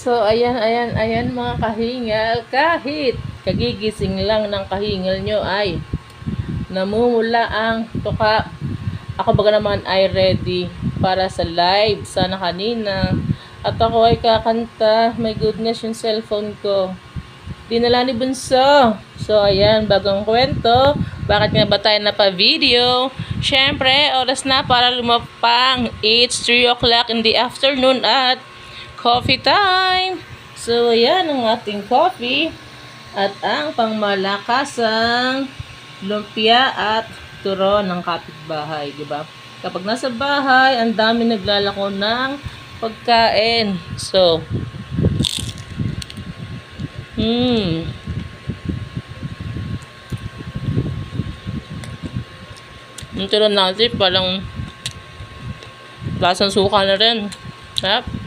So, ayan mga kahingal. Kahit kagigising lang ng kahingal nyo ay namumula ang tuka. Ako baga naman ay ready para sa live. Sana kanina. At ako ay kakanta. My goodness, yung cellphone ko. Dinala ni Bunso. So, ayan, bagong kwento. Bakit nga ba tayo napa-video? Siyempre, oras na para lumapang. It's 3 o'clock in the afternoon at coffee time. So, ayan ang ating coffee. At ang pangmalakasang lumpia at turon ng kapitbahay, diba? Kapag nasa bahay, ang dami naglalako ng pagkain. So, yung turon natin, parang lasang suka na rin. Yep.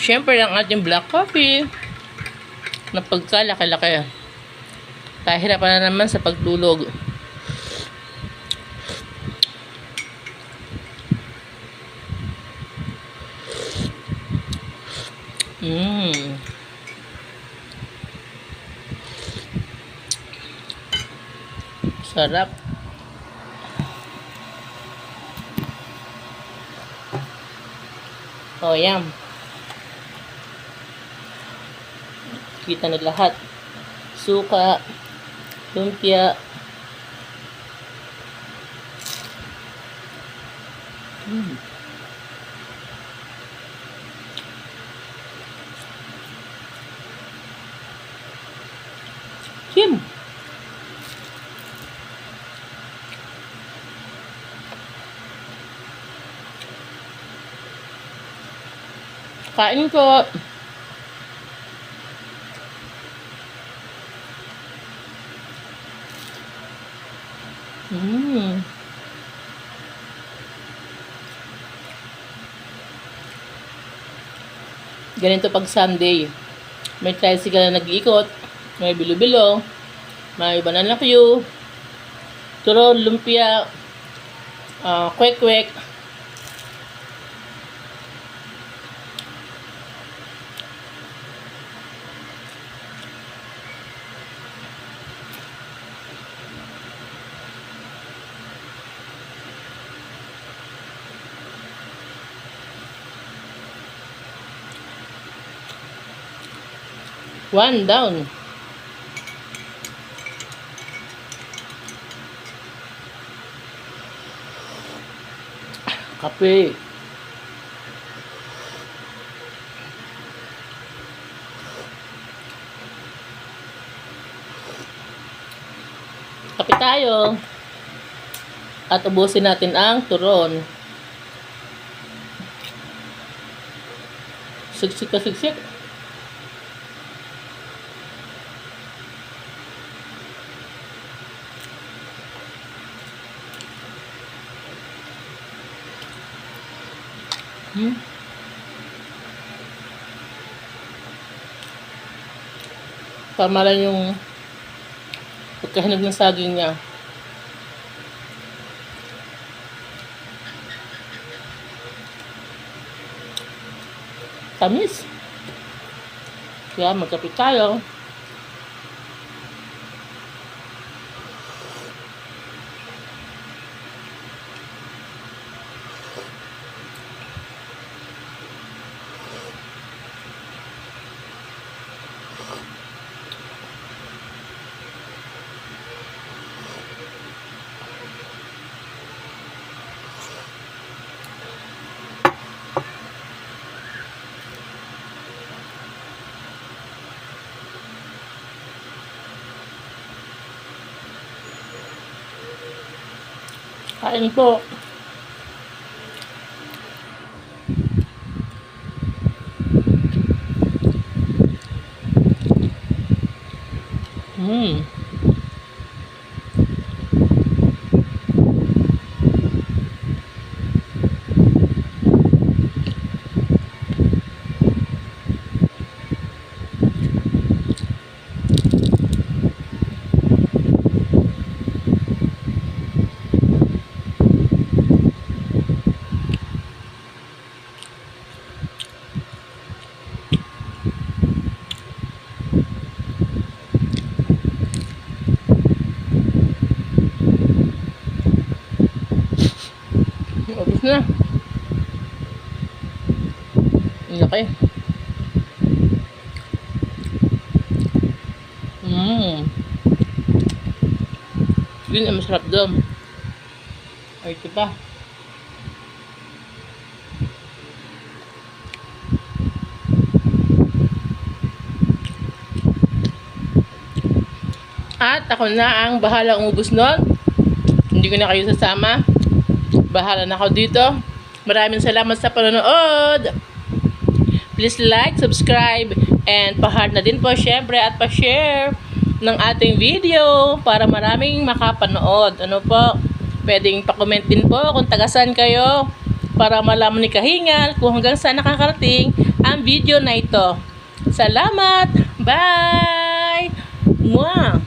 Siyempre, ang ating black coffee na pagkalaki-laki. Pahirapan na naman sa pagtulog. Sarap. Oh, yan. Kita na lahat. Suka, lumpia. Kim. Kain ko. Ganito pag Sunday. May tricycle na nag-iikot. May bilo-bilo. May banana queue. Turon, lumpia. Kwek-kwek. One down. Kape. Kape tayo. At ubusin natin ang turon. Siksik ka siksik. Tama lang yung pagkahinog ng saging niya. Tamis. Kaya magkape tayo. Kain po. Ubus na. Ang laki. Yun ang masarap doon. Ay, ito pa. At ako na ang bahala umubos nun. Hindi ko na kayo sasama. Bahala na ako dito. Maraming salamat sa panonood. Please like, subscribe, and pa-heart na din po syempre at pa-share ng ating video para maraming makapanood. Ano po? Pwedeng pa-comment din po kung tagasan kayo para malaman ni Kahingal kung hanggang saan nakakarating ang video na ito. Salamat! Bye! Mwah!